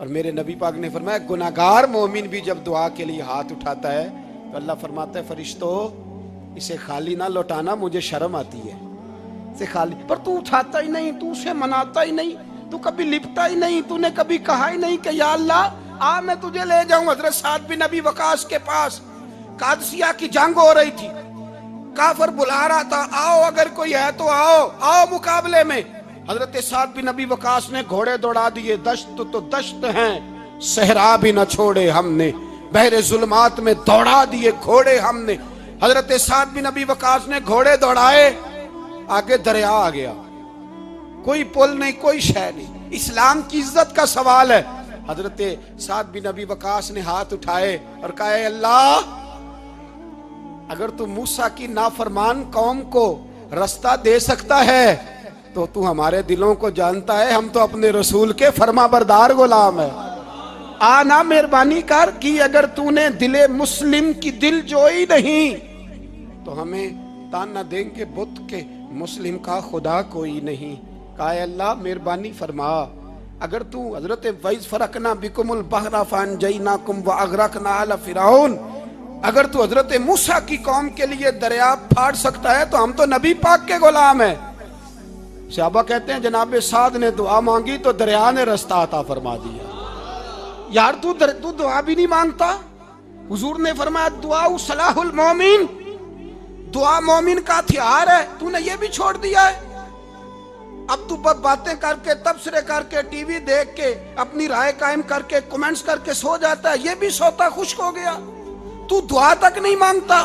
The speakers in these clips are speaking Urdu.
اور میرے نبی پاک نے فرمایا گناہگار مومن بھی جب دعا کے لیے ہاتھ اٹھاتا ہے تو اللہ فرماتا ہے فرشتوں اسے خالی نہ لوٹانا، مجھے شرم آتی ہے اسے خالی، پر تو اٹھاتا ہی نہیں، تو اسے مناتا ہی نہیں، تو کبھی لپٹا ہی نہیں، تو نے کبھی کہا ہی نہیں کہ یا اللہ میں تجھے لے جاؤں حضرت سعد بن ابی وقاص کے پاس۔ قادسیہ کی جنگ ہو رہی تھی، کافر بلا رہا تھا آؤ اگر کوئی ہے تو آؤ مقابلے میں۔ حضرت سعد بن ابی وقاص نے گھوڑے دوڑا دیے، دشت تو دشت ہیں صحرا بھی نہ چھوڑے ہم نے، بحر ظلمات میں دوڑا دیے گھوڑے ہم نے۔ حضرت سعد بن ابی وقاص نے گھوڑے دوڑائے، آگے دریا آ گیا، کوئی پل نہیں، کوئی شے نہیں، اسلام کی عزت کا سوال ہے۔ حضرت سعد بن ابی وقاص نے ہاتھ اٹھائے اور کہا اے اللہ اگر تو موسیٰ کی نافرمان قوم کو رستہ دے سکتا ہے تو تو ہمارے دلوں کو جانتا ہے، ہم تو اپنے رسول کے فرما بردار غلام ہیں۔ آنا مہربانی کر کی اگر تو نے دل مسلم کی دل جوئی نہیں تو ہمیں تانا دیں گے بت کے مسلم کا خدا کوئی نہیں۔ کہا اے اللہ مہربانی فرما اگر تو حضرت وَإِذْ فَرَقْنَا بِكُمُ الْبَحْرَ فَأَنْجَيْنَاكُمْ وَأَغْرَقْنَا آلَ فِرْعَوْنَ، اگر تو حضرت موسیٰ کی قوم کے لیے دریا پھاڑ سکتا ہے تو ہم تو نبی پاک کے غلام ہیں۔ صحابہ کہتے ہیں جناب سعد نے دعا مانگی تو دریا نے رستہ عطا فرما دیا۔ یار تو دعا بھی نہیں مانگتا؟ حضور نے فرمایا دعا صلاح المومن، دعا مومن کا ہتھیار ہے، تو نے یہ بھی چھوڑ دیا ہے۔ اب تو باتیں کر کے تبصرے کر کے ٹی وی دیکھ کے اپنی رائے قائم کر کے کمنٹس کر کے سو جاتا ہے، یہ بھی سوتا خشک ہو گیا، تو دعا تک نہیں مانگتا۔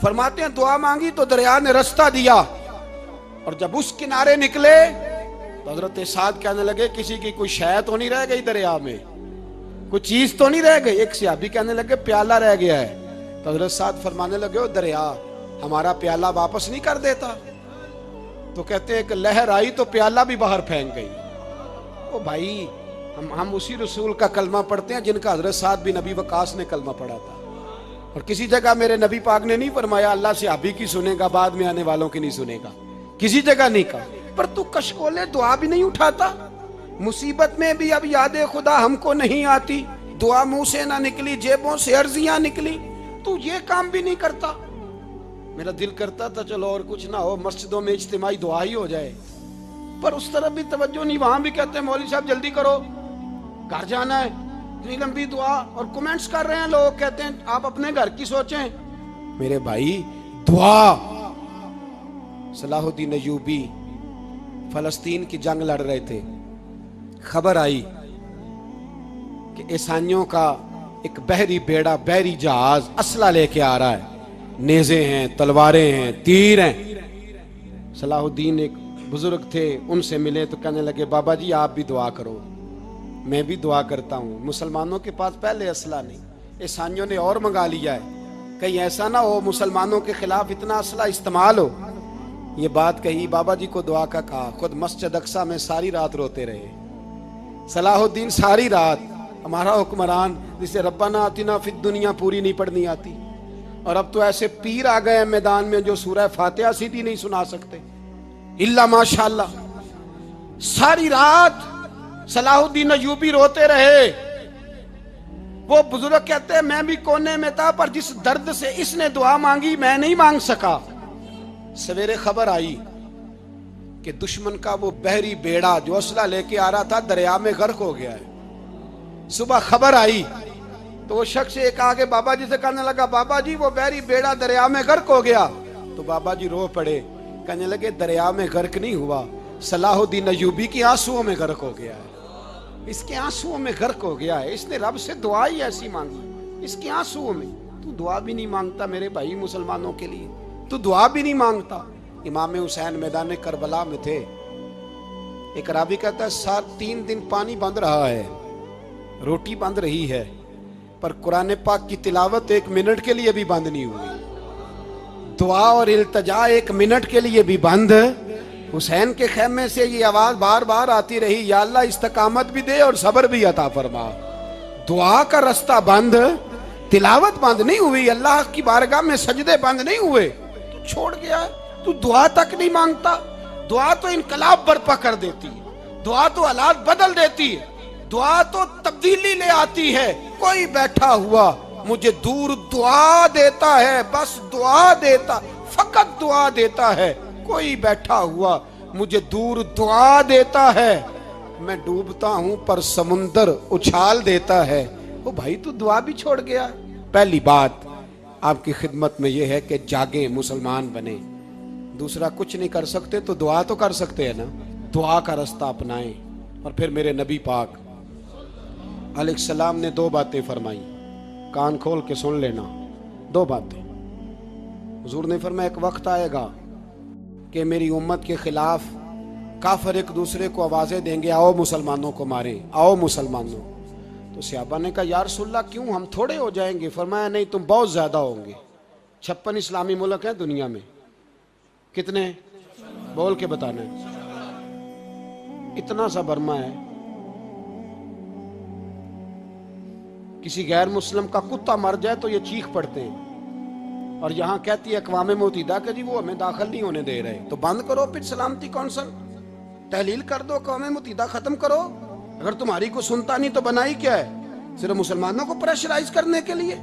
فرماتے ہیں دعا مانگی تو دریا نے رستہ دیا، اور جب اس کنارے نکلے تو حضرت سعد کہنے لگے کسی کی کوئی شے تو نہیں رہ گئی دریا میں، کوئی چیز تو نہیں رہ گئی۔ ایک صحابی کہنے لگے پیالہ رہ گیا ہے، تو حضرت سعد فرمانے لگے او دریا ہمارا پیالہ واپس نہیں کر دیتا؟ تو کہتے ہیں کہ لہر آئی تو پیالہ بھی باہر پھینک گئی۔ او بھائی ہم اسی رسول کا کلمہ پڑھتے ہیں جن کا حضرت سعد بن ابی وقاص نے کلمہ پڑھا تھا، اور کسی جگہ میرے نبی پاک نے نہیں فرمایا اللہ صحابی کی سنے گا بعد میں آنے والوں کی نہیں سنے گا، کسی جگہ نہیں کہا۔ پر تو کشکولے دعا بھی نہیں اٹھاتا، مصیبت میں بھی اب یاد خدا ہم کو نہیں آتی، دعا منہ سے نہ نکلی جیبوں سے عرضیاں نکلی، تو یہ کام بھی نہیں کرتا۔ میرا دل کرتا تھا چلو اور کچھ نہ ہو مسجدوں میں اجتماعی دعا ہی ہو جائے، پر اس طرف بھی توجہ نہیں، وہاں بھی کہتے ہیں مولوی صاحب جلدی کرو گھر جانا ہے، اتنی لمبی دعا، اور کمنٹس کر رہے ہیں لوگ کہتے ہیں آپ اپنے گھر کی سوچیں۔ میرے بھائی دعا، صلاح الدین ایوبی فلسطین کی جنگ لڑ رہے تھے، خبر آئی کہ عیسائیوں کا ایک بحری بیڑا بحری جہاز اسلحہ لے کے آ رہا ہے، نیزے ہیں تلواریں ہیں تیر ہیں۔ صلاح الدین ایک بزرگ تھے، ان سے ملے تو کہنے لگے بابا جی آپ بھی دعا کرو۔ میں بھی دعا کرتا ہوں، مسلمانوں کے پاس پہلے اسلحہ نہیں، عیسائیوں نے اور منگا لیا ہے، کہیں ایسا نہ ہو مسلمانوں کے خلاف اتنا اسلحہ استعمال ہو۔ یہ بات کہی، بابا جی کو دعا کا کہا، خود مسجد اقصی میں ساری رات روتے رہے۔ صلاح الدین ساری رات، ہمارا حکمران جسے ربنا آتنا فی الدنیا پوری نہیں پڑھنی آتی، اور اب تو ایسے پیر آ گئے ہیں میدان میں جو سورہ فاتحہ سیدھی نہیں سنا سکتے الا ماشاءاللہ۔ ساری رات صلاح الدین ایوبی روتے رہے۔ وہ بزرگ کہتے ہیں میں بھی کونے میں تھا، پر جس درد سے اس نے دعا مانگی میں نہیں مانگ سکا۔ سویرے خبر آئی کہ دشمن کا وہ بحری بیڑا جو اسلحہ لے کے آ رہا تھا دریا میں غرق ہو گیا ہے۔ صبح خبر آئی تو وہ شخص ایک آگے بابا جی سے کہنے لگا بابا جی وہ بحری بیڑا دریا میں غرق ہو گیا، تو بابا جی رو پڑے، کہنے لگے دریا میں غرق نہیں ہوا، صلاح الدین ایوبی کی آنسوؤں میں غرق ہو گیا ہے، اس کے آنسوؤں میں غرق ہو گیا ہے، اس نے رب سے دعا ہی ایسی مانگی اس کے آنسوؤں میں۔ تو دعا بھی نہیں مانگتا میرے بھائی مسلمانوں کے لیے، تو دعا بھی نہیں مانگتا۔ امام حسین میدان کربلا میں تھے، ایک راوی کہتا ہے 3 دن پانی بند رہا ہے، روٹی بند رہی ہے، پر قرآن پاک کی تلاوت 1 منٹ کے لیے بھی بند نہیں ہوئی، دعا اور التجا 1 منٹ کے لیے بھی بند۔ حسین کے خیمے سے یہ آواز بار بار آتی رہی، یا اللہ استقامت بھی دے اور صبر بھی عطا فرما۔ دعا کا رستہ بند، تلاوت بند نہیں ہوئی، اللہ کی بارگاہ میں سجدے بند نہیں ہوئے، تو چھوڑ گیا، تو دعا تک نہیں مانگتا۔ دعا تو انقلاب برپا کر دیتی ہے، دعا تو حالات بدل دیتی ہے، دعا تو تبدیلی لے آتی ہے. کوئی بیٹھا ہوا مجھے دور دعا دیتا ہے, بس دعا دیتا, فقط دعا دیتا ہے. کوئی بیٹھا ہوا مجھے دور دعا دیتا ہے, میں ڈوبتا ہوں پر سمندر اچھال دیتا ہے. وہ بھائی تو دعا بھی چھوڑ گیا. پہلی بات آپ کی خدمت میں یہ ہے کہ جاگیں, مسلمان بنیں. دوسرا کچھ نہیں کر سکتے تو دعا تو کر سکتے ہیں نا. دعا کا رستہ اپنائیں. اور پھر میرے نبی پاک علیہ السلام نے 2 باتیں فرمائی, کان کھول کے سن لینا. 2 باتیں. حضور نے فرمایا ایک وقت آئے گا کہ میری امت کے خلاف کافر ایک دوسرے کو آوازیں دیں گے, آؤ مسلمانوں کو ماریں, آؤ مسلمانوں. تو صحابہ نے کہا یا رسول اللہ کیوں, ہم تھوڑے ہو جائیں گے؟ فرمایا نہیں, تم بہت زیادہ ہوں گے. 56 اسلامی ملک ہیں دنیا میں. کتنے بول کے بتانا ہے؟ اتنا سا برما ہے. کسی غیر مسلم کا کتا مر جائے تو یہ چیخ پڑتے ہیں, اور یہاں کہتی ہے اقوام متحدہ کہ جی وہ ہمیں داخل نہیں ہونے دے رہے. تو بند کرو پھر سلامتی کونسل, تحلیل کر دو, اقوام متحدہ ختم کرو. اگر تمہاری کو سنتا نہیں تو بنائی کیا ہے؟ صرف مسلمانوں کو پریشرائز کرنے کے لیے.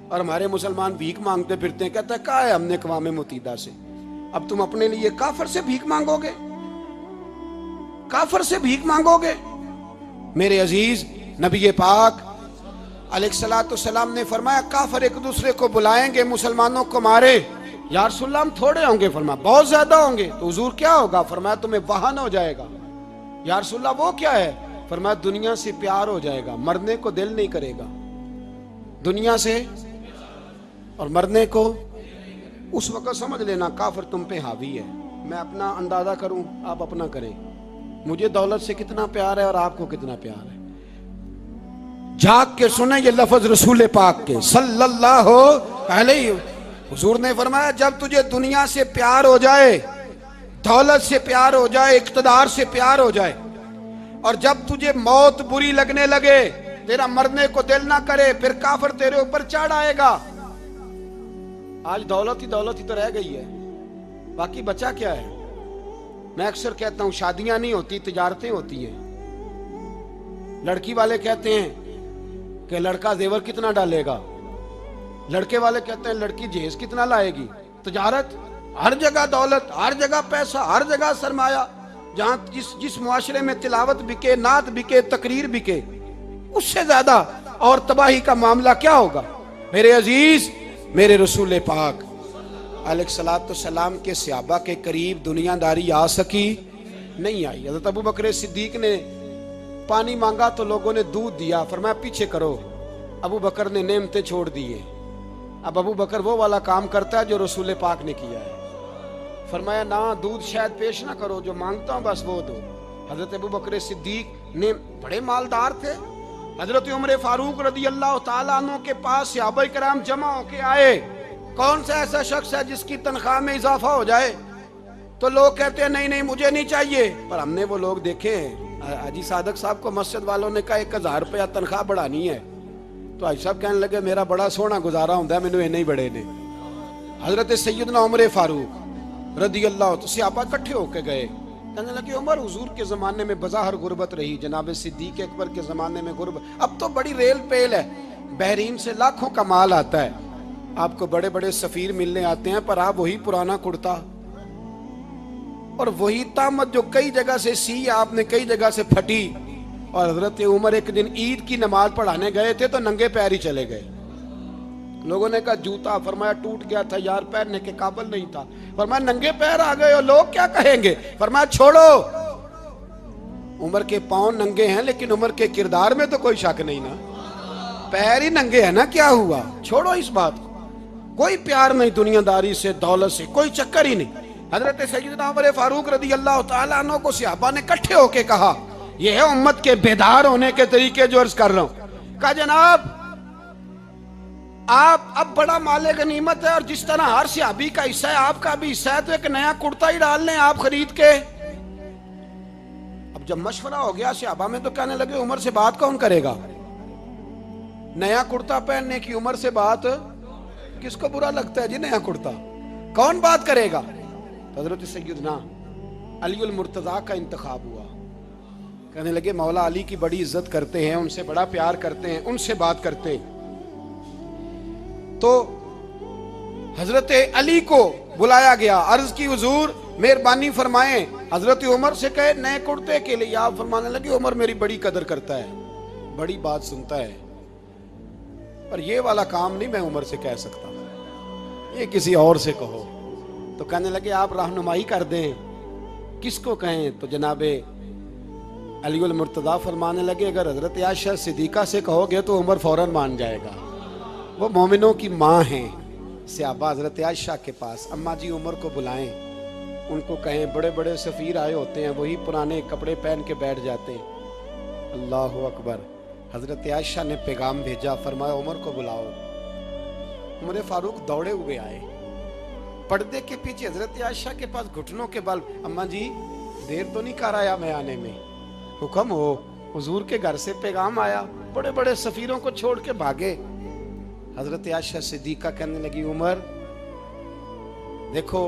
اور ہمارے مسلمان بھیک مانگتے پھرتے ہیں, کہتا ہے کہا ہے ہم نے اقوام متحدہ سے. اب تم اپنے لیے کافر سے بھیک مانگو گے, کافر سے بھیک مانگو گے. میرے عزیز نبی پاک علیہ الصلوۃ والسلام نے فرمایا کافر ایک دوسرے کو بلائیں گے مسلمانوں کو مارے. یا رسول اللہ ہم تھوڑے ہوں گے. فرمایا بہت زیادہ ہوں گے. تو حضور کیا ہوگا؟ فرمایا تمہیں وہن ہو جائے گا. یا رسول اللہ وہ کیا ہے؟ فرمایا دنیا سے پیار ہو جائے گا, مرنے کو دل نہیں کرے گا. دنیا سے اور مرنے کو. اس وقت سمجھ لینا کافر تم پہ حاوی ہے. میں اپنا اندازہ کروں, آپ اپنا کریں. مجھے دولت سے کتنا پیار ہے اور آپ کو کتنا پیار ہے. جھاگ کے سنیں یہ لفظ رسول پاک کے صلی اللہ علیہ. حضور نے فرمایا جب تجھے دنیا سے پیار ہو جائے, دولت سے پیار ہو جائے, اقتدار سے پیار ہو جائے, اور جب تجھے موت بری لگنے لگے, تیرا مرنے کو دل نہ کرے, پھر کافر تیرے اوپر چڑھ آئے گا. آج دولت ہی تو رہ گئی ہے, باقی بچا کیا ہے؟ میں اکثر کہتا ہوں شادیاں نہیں ہوتی, تجارتیں ہوتی ہیں. لڑکی والے کہتے ہیں کہ لڑکا زیور کتنا ڈالے گا, لڑکے والے کہتے ہیں لڑکی جہیز کتنا لائے گی. تجارت, ہر جگہ دولت, ہر جگہ پیسہ, ہر جگہ سرمایہ. جہاں جس معاشرے میں تلاوت بکے, نعت بکے, تقریر بکے, اس سے زیادہ اور تباہی کا معاملہ کیا ہوگا؟ میرے عزیز میرے رسول پاک علیہ الصلوۃ والسلام کے صحابہ کے قریب دنیا داری آ سکی نہیں آئی. حضرت ابو بکر صدیق نے پانی مانگا تو لوگوں نے دودھ دیا, فرمایا پیچھے کرو. ابو بکر نے نعمتیں چھوڑ دیے. اب ابو بکر وہ والا کام کرتا ہے جو رسول پاک نے کیا ہے. فرمایا نہ دودھ شاید پیش نہ کرو, جو مانگتا ہوں بس وہ دو. حضرت ابو بکر صدیق نے بڑے مالدار تھے. حضرت عمر فاروق رضی اللہ تعالیٰ عنہ کے پاس صحابہ کرام جمع ہو کے آئے. کون سا ایسا شخص ہے جس کی تنخواہ میں اضافہ ہو جائے؟ تو لوگ کہتے ہیں نہیں مجھے نہیں چاہیے. پر ہم نے وہ لوگ دیکھے ہیں. حاجی صادق صاحب کو مسجد والوں نے کہا 1000 روپیہ تنخواہ بڑھانی ہے, تو حاجی صاحب کہنے لگے میرا بڑا سونا گزارا ہوتا ہے, مینوں نہیں بڑے نے. حضرت سیدنا عمر فاروق رضی اللہ عنہ صحابہ اکٹھے ہو کے گئے. کہنے لگے عمر حضور کے زمانے میں بظاہر غربت رہی, جناب صدیق اکبر کے زمانے میں غربت, اب تو بڑی ریل پیل ہے, بحرین سے لاکھوں کا مال آتا ہے, آپ کو بڑے بڑے سفیر ملنے آتے ہیں, پر آپ وہی پرانا کرتا اور وہی تامت جو کئی جگہ سے سی آپ نے کئی جگہ سے پھٹی. اور حضرت عمر ایک دن عید کی نماز پڑھانے گئے تھے تو ننگے پیر ہی چلے گئے. لوگوں نے کہا جوتا, فرمایا ٹوٹ گیا تھا یار, پہننے کے قابل نہیں تھا. فرمایا ننگے پیر آ گئے ہو, لوگ کیا کہیں گے؟ فرمایا چھوڑو, عمر کے پاؤں ننگے ہیں لیکن عمر کے کردار میں تو کوئی شک نہیں نا, پیر ہی ننگے ہیں نا, کیا ہوا؟ چھوڑو اس بات کو. کوئی پیار نہیں دنیا داری سے, دولت سے, کوئی چکر ہی نہیں. حضرت سیدنا عمر فاروق رضی اللہ تعالیٰ عنہ کو صحابہ نے اکٹھے ہو کے کہا, یہ ہے امت کے بیدار ہونے کے طریقے جو عرض کر رہا ہوں. کہا جناب آپ اب بڑا مال غنیمت ہے, اور جس طرح ہر صحابی کا حصہ ہے آپ کا بھی حصہ ہے, تو ایک نیا کرتا ہی ڈال لیں آپ خرید کے. اب جب مشورہ ہو گیا صحابہ میں تو کہنے لگے عمر سے بات کون کرے گا؟ نیا کرتا پہننے کی عمر سے بات کس کو برا لگتا ہے جی؟ نیا کرتا کون بات کرے گا؟ حضرت سیدنا علی المرتضیٰ کا انتخاب ہوا. کہنے لگے مولا علی کی بڑی عزت کرتے ہیں, ان سے بڑا پیار کرتے ہیں, ان سے بات کرتے ہیں. تو حضرت علی کو بلایا گیا, عرض کی حضور مہربانی فرمائیں. حضرت عمر سے کہے نئے کرتے کے لیے. آپ فرمانے لگے عمر میری بڑی قدر کرتا ہے, بڑی بات سنتا ہے, پر یہ والا کام نہیں میں عمر سے کہہ سکتا, یہ کسی اور سے کہو. تو کہنے لگے آپ رہنمائی کر دیں, کس کو کہیں؟ تو جناب علی المرتضیٰ فرمانے لگے اگر حضرت عائشہ صدیقہ سے کہو گے تو عمر فوراً مان جائے گا, وہ مومنوں کی ماں ہیں. صحابہ حضرت عائشہ کے پاس, اماں جی عمر کو بلائیں, ان کو کہیں. بڑے بڑے سفیر آئے ہوتے ہیں, وہی پرانے کپڑے پہن کے بیٹھ جاتے ہیں. اللہ اکبر. حضرت عائشہ نے پیغام بھیجا, فرمایا عمر کو بلاؤ. عمر فاروق دوڑے ہوئے آئے, پردے کے پیچھے حضرت عائشہ کے پاس گھٹنوں کے بل, اماں جی دیر تو نہیں کر آیا میں آنے میں؟ حکم ہو, حضور کے گھر سے پیغام آیا. بڑے بڑے سفیروں کو چھوڑ کے بھاگے. حضرت عائشہ صدیقہ کہنے لگی عمر دیکھو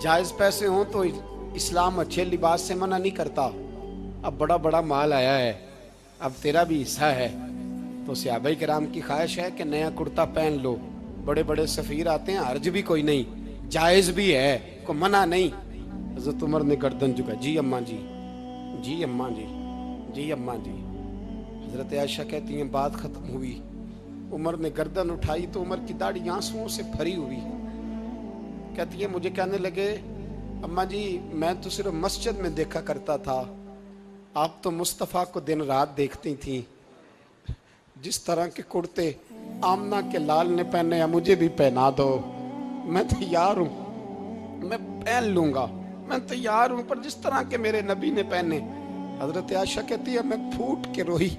جائز پیسے ہوں تو اسلام اچھے لباس سے منع نہیں کرتا, اب بڑا بڑا مال آیا ہے, اب تیرا بھی حصہ ہے, تو صحابہ کرام کی خواہش ہے کہ نیا کرتا پہن لو. بڑے بڑے سفیر آتے ہیں, حرج بھی کوئی نہیں, جائز بھی ہے, کو منع نہیں. حضرت عمر نے گردن جھکا, جی اماں جی, جی اماں جی, جی اماں جی. حضرت عائشہ کہتی ہیں بات ختم ہوئی, عمر نے گردن اٹھائی تو عمر کی داڑھی آنسوؤں سے بھری ہوئی. کہتی ہے مجھے کہنے لگے اماں جی میں تو صرف مسجد میں دیکھا کرتا تھا, آپ تو مصطفیٰ کو دن رات دیکھتی تھیں, جس طرح کے کرتے آمنہ کے لال نے پہنے ہیں مجھے بھی پہنا دو, میں تیار ہوں, میں پہن لوں گا, میں تیار ہوں, پر جس طرح کے میرے نبی نے پہنے. حضرت عائشہ کہتی ہے میں پھوٹ کے روئی,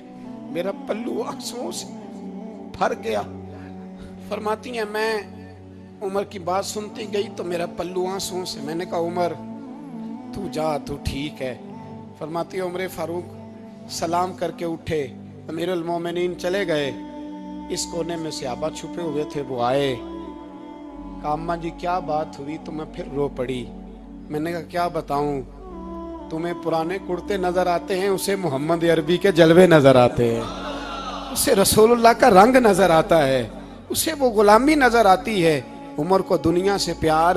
میرا پلو آنسوؤں سے بھر گیا. فرماتی ہیں میں عمر کی بات سنتی گئی تو میرا پلو آنسوؤں سے, میں نے کہا عمر تو جا, تو ٹھیک ہے. فرماتی ہے عمر فاروق سلام کر کے اٹھے, امیر المومنین چلے گئے. اس کونے میں صحابہ چھپے ہوئے تھے, وہ آئے, کہا اماں جی کیا بات ہوئی؟ تو میں پھر رو پڑی. میں نے کہا کیا بتاؤں, تمہیں پرانے کرتے نظر آتے ہیں, اسے محمد عربی کے جلوے نظر آتے ہیں, اسے رسول اللہ کا رنگ نظر آتا ہے, اسے وہ غلامی نظر آتی ہے. عمر کو دنیا سے پیار,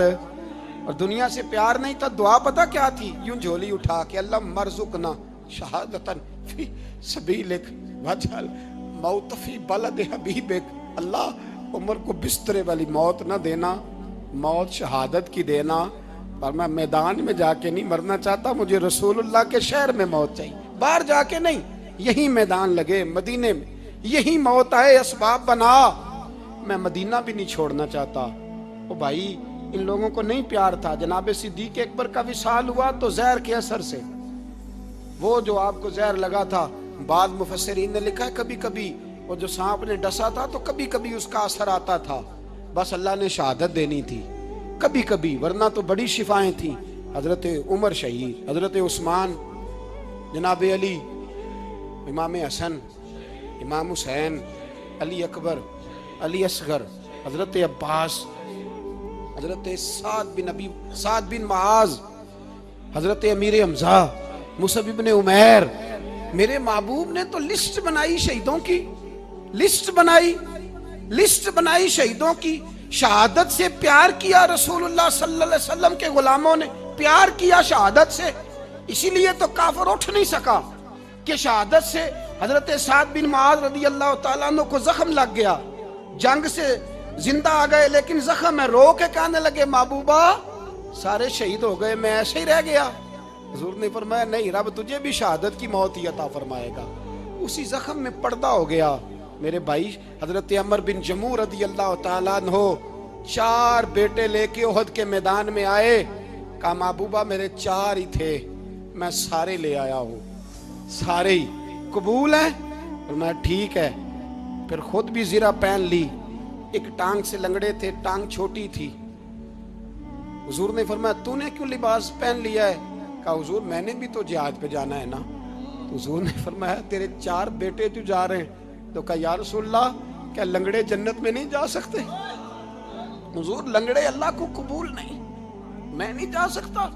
اور دنیا سے پیار نہیں تھا, دعا پتہ کیا تھی؟ یوں جھولی اٹھا کے اللہ مرزقنا شہادتن فی سبیلک وجعل موت فی بلد حبیبک. اللہ عمر کو بسترے والی موت نہ دینا, موت شہادت کی دینا, پر میں میدان میں جا کے نہیں مرنا چاہتا, مجھے رسول اللہ کے شہر میں موت چاہیے, باہر جا کے نہیں, یہی میدان لگے مدینے میں, یہی موت آئے, اسباب بنا, میں مدینہ بھی نہیں چھوڑنا چاہتا. او بھائی ان لوگوں کو نہیں پیار تھا. جناب صدیق اکبر کا وصال ہوا تو زہر کے اثر سے, وہ جو آپ کو زہر لگا تھا, بعض مفسرین نے لکھا ہے کبھی کبھی وہ جو سانپ نے ڈسا تھا تو کبھی کبھی اس کا اثر آتا تھا, بس اللہ نے شہادت دینی تھی کبھی کبھی, ورنہ تو بڑی شفائیں تھیں. حضرت عمر شہید, حضرت عثمان, جناب علی, امام حسن, امام حسین, علی اکبر, علی اصغر, حضرت عباس, حضرت سعد بن معاذ, حضرت امیر حمزہ, مصعب بن عمیر. میرے محبوب نے تو لسٹ بنائی شہیدوں کی, لسٹ بنائی شہیدوں کی. شہادت سے پیار کیا رسول اللہ صلی اللہ علیہ وسلم کے غلاموں نے, پیار کیا شہادت سے, اسی لیے تو کافر اٹھ نہیں سکا کہ شہادت سے. حضرت سعد بن معاذ رضی اللہ تعالیٰ عنہ کو زخم لگ گیا, جنگ سے زندہ آ گئے لیکن زخم ہے, رو کے کہنے لگے محبوبہ سارے شہید ہو گئے, میں ایسے ہی رہ گیا. حضور نے فرمایا نہیں, رب تجھے بھی شہادت کی موت ہی عطا فرمائے گا. اسی زخم میں پردہ ہو گیا. میرے بھائی حضرت عمر بن جموح رضی اللہ تعالیٰ عنہ 4 بیٹے لے کے احد کے میدان میں آئے, کہا محبوبہ میرے 4 ہی تھے, میں سارے لے آیا ہوں, سارے ہی قبول ہیں؟ فرمایا ٹھیک ہے. پھر خود بھی زرہ پہن لی, ایک ٹانگ سے لنگڑے تھے, ٹانگ چھوٹی تھی. حضور نے فرمایا تو نے کیوں لباس پہن لیا ہے؟ کہا حضور میں نے بھی تو جہاد پہ جانا ہے نا. تو حضور نے فرمایا تیرے 4 بیٹے جو جا رہے ہیں. تو کہا یا رسول اللہ کیا لنگڑے جنت میں نہیں جا سکتے؟ حضور لنگڑے اللہ کو قبول نہیں, میں نہیں جا سکتا.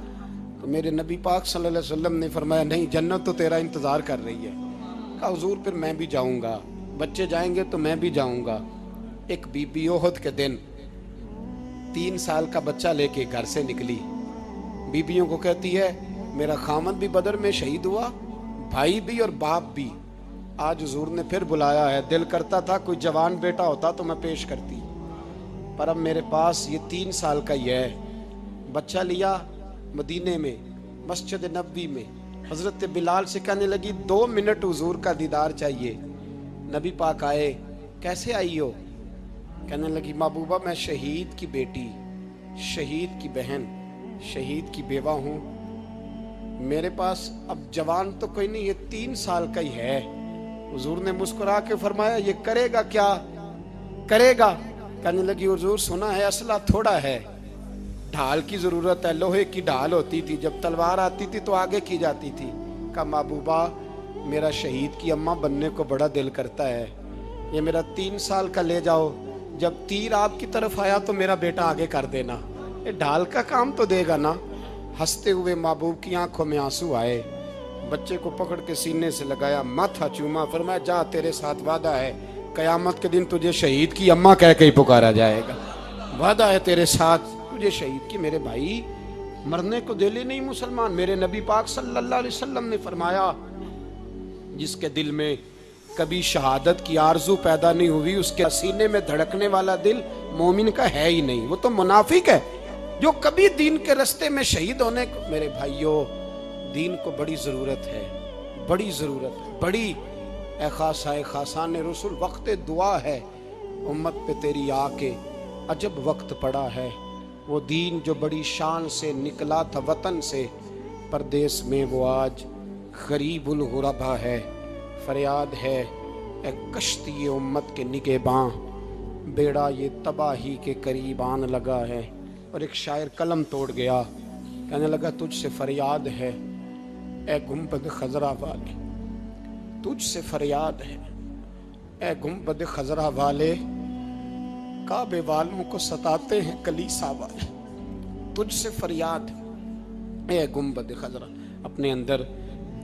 تو میرے نبی پاک صلی اللہ علیہ وسلم نے فرمایا نہیں، جنت تو تیرا انتظار کر رہی ہے۔ کہا حضور پھر میں بھی جاؤں گا، بچے جائیں گے تو میں بھی جاؤں گا۔ ایک بی بی احد کے دن 3 سال کا بچہ لے کے گھر سے نکلی، بیبیوں کو کہتی ہے میرا خامد بھی بدر میں شہید ہوا، بھائی بھی اور باپ بھی، آج حضور نے پھر بلایا ہے، دل کرتا تھا کوئی جوان بیٹا ہوتا تو میں پیش کرتی، پر اب میرے پاس یہ 3 سال کا ہی ہے۔ بچہ لیا مدینے میں مسجد نبوی میں، حضرت بلال سے کہنے لگی 2 منٹ حضور کا دیدار چاہیے۔ نبی پاک آئے، کیسے آئی ہو؟ کہنے لگی محبوبہ میں شہید کی بیٹی، شہید کی بہن، شہید کی بیوہ ہوں، میرے پاس اب جوان تو کوئی نہیں، یہ 3 سال کا ہی ہے۔ حضور نے مسکرا کے فرمایا یہ کرے گا کیا کرے گا؟ کہنے لگی حضور سنا ہے اسلحہ تھوڑا ہے، ڈھال کی ضرورت ہے، لوہے کی ڈھال ہوتی تھی، جب تلوار آتی تھی تو آگے کی جاتی تھی۔ کہا محبوبہ میرا شہید کی اماں بننے کو بڑا دل کرتا ہے، یہ میرا 3 سال کا لے جاؤ، جب تیر آپ کی طرف آیا تو میرا بیٹا آگے کر دینا، یہ ڈھال کا کام تو دے گا نا۔ ہنستے ہوئے محبوب کی آنکھوں میں آنسو آئے، بچے کو پکڑ کے سینے سے لگایا، ماتھا چوما، فرمایا جا تیرے ساتھ وعدہ ہے قیامت کے دن تجھے شہید کی اماں کہہ کے ہی پکارا جائے گا، وعدہ ہے تیرے ساتھ تجھے شہید کی۔ میرے بھائی مرنے کو دل ہی نہیں مسلمان۔ میرے نبی پاک صلی اللہ علیہ وسلم نے فرمایا جس کے دل میں کبھی شہادت کی آرزو پیدا نہیں ہوئی، اس کے سینے میں دھڑکنے والا دل مومن کا ہے ہی نہیں، وہ تو منافق ہے۔ جو کبھی دین کے رستے میں شہید ہونے کو، میرے بھائیوں دین کو بڑی ضرورت ہے، بڑی ضرورت ہے، بڑی۔ اے خاصائے خاصان رسول وقت دعا ہے، امت پہ تیری آ کے عجب وقت پڑا ہے۔ وہ دین جو بڑی شان سے نکلا تھا وطن سے، پردیس میں وہ آج غریب الغربا ہے۔ فریاد ہے اے کشتی امت کے نگہباں، بیڑا یہ تباہی کے قریب آن لگا ہے۔ اور ایک شاعر قلم توڑ گیا، کہنے لگا تجھ سے فریاد ہے اے گنبد خضرا والے، تجھ سے فریاد ہے اے گنبد خضرا والے، کعبے والوں کو ستاتے ہیں کلیسا والے، تجھ سے فریاد اے گنبد خضرا۔ اپنے اندر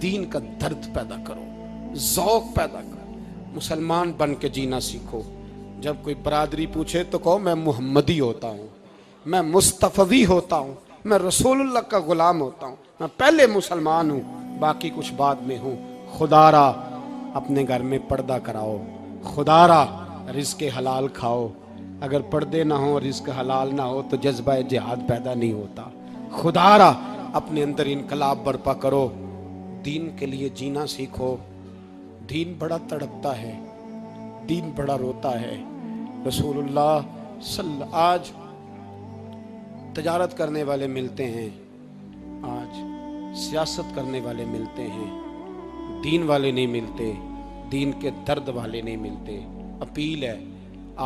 دین کا درد پیدا کرو، ذوق پیدا کرو، مسلمان بن کے جینا سیکھو۔ جب کوئی برادری پوچھے تو کہو میں محمدی ہوتا ہوں، میں مصطفی ہوتا ہوں، میں رسول اللہ کا غلام ہوتا ہوں، میں پہلے مسلمان ہوں، باقی کچھ بعد میں ہوں۔ خدا را اپنے گھر میں پردہ کراؤ، خدا را رزق حلال کھاؤ، اگر پردے نہ ہوں رزق حلال نہ ہو تو جذبہ جہاد پیدا نہیں ہوتا۔ خدا را اپنے اندر انقلاب برپا کرو، دین کے لیے جینا سیکھو۔ دین بڑا تڑپتا ہے، دین بڑا روتا ہے۔ رسول اللہ آج تجارت کرنے والے ملتے ہیں، آج سیاست کرنے والے ملتے ہیں، دین والے نہیں ملتے، دین کے درد والے نہیں ملتے۔ اپیل ہے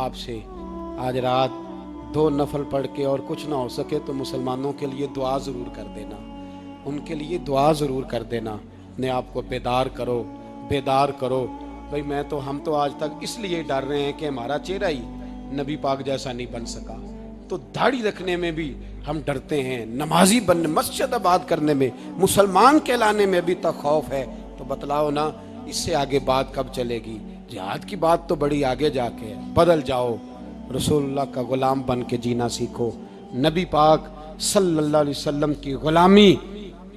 آپ سے، آج رات 2 نفل پڑھ کے اور کچھ نہ ہو سکے تو مسلمانوں کے لیے دعا ضرور کر دینا، ان کے لیے دعا ضرور کر دینا۔ اپنے آپ کو بیدار کرو، بیدار کرو۔ بھئی ہم تو آج تک اس لیے ڈر رہے ہیں کہ ہمارا چہرہ ہی نبی پاک جیسا نہیں بن سکا، تو داڑھی رکھنے میں بھی ہم ڈرتے ہیں، نمازی بننے، مسجد آباد کرنے میں، مسلمان کہلانے میں بھی تک خوف ہے۔ تو بتلاؤ نا اس سے آگے بات کب چلے گی؟ جہاد کی بات تو بڑی آگے جا کے ہے۔ بدل جاؤ، رسول اللہ کا غلام بن کے جینا سیکھو، نبی پاک صلی اللہ علیہ وسلم کی غلامی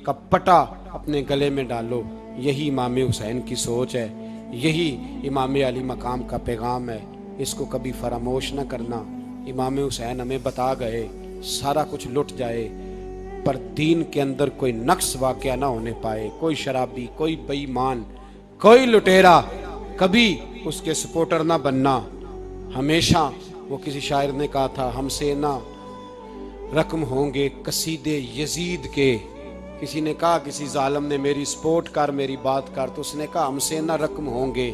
کا پٹا اپنے گلے میں ڈالو۔ یہی امام حسین کی سوچ ہے، یہی امام علی مقام کا پیغام ہے، اس کو کبھی فراموش نہ کرنا۔ امام حسین ہمیں بتا گئے سارا کچھ لٹ جائے پر دین کے اندر کوئی نقص واقعہ نہ ہونے پائے، کوئی شرابی، کوئی بے ایمان، کوئی لٹیرا کبھی اس کے سپورٹر نہ بننا۔ ہمیشہ وہ کسی شاعر نے کہا تھا ہم سے نہ رقم ہوں گے قصیدے یزید کے، کسی نے کہا کسی ظالم نے میری سپورٹ کر، میری بات کر، تو اس نے کہا ہم سے نہ رقم ہوں گے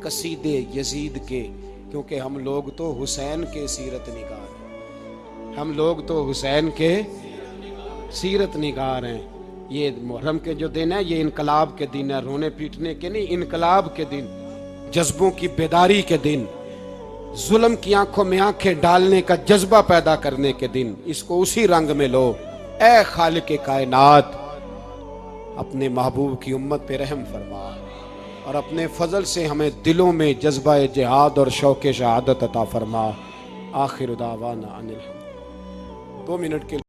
قصیدے یزید کے، کیونکہ ہم لوگ تو حسین کے سیرت نگار ہیں، ہم لوگ تو حسین کے سیرت نگار ہیں۔ یہ محرم کے جو دن ہے یہ انقلاب کے دن ہے، رونے پیٹنے کے نہیں، انقلاب کے دن، جذبوں کی بیداری کے دن، ظلم کی آنکھوں میں آنکھیں ڈالنے کا جذبہ پیدا کرنے کے دن۔ اس کو اسی رنگ میں لو۔ اے خالق کائنات، اپنے محبوب کی امت پہ رحم فرما اور اپنے فضل سے ہمیں دلوں میں جذبہ جہاد اور شوق شہادت عطا فرما. آخر دعوانا ان الحمد. 2 منٹ کے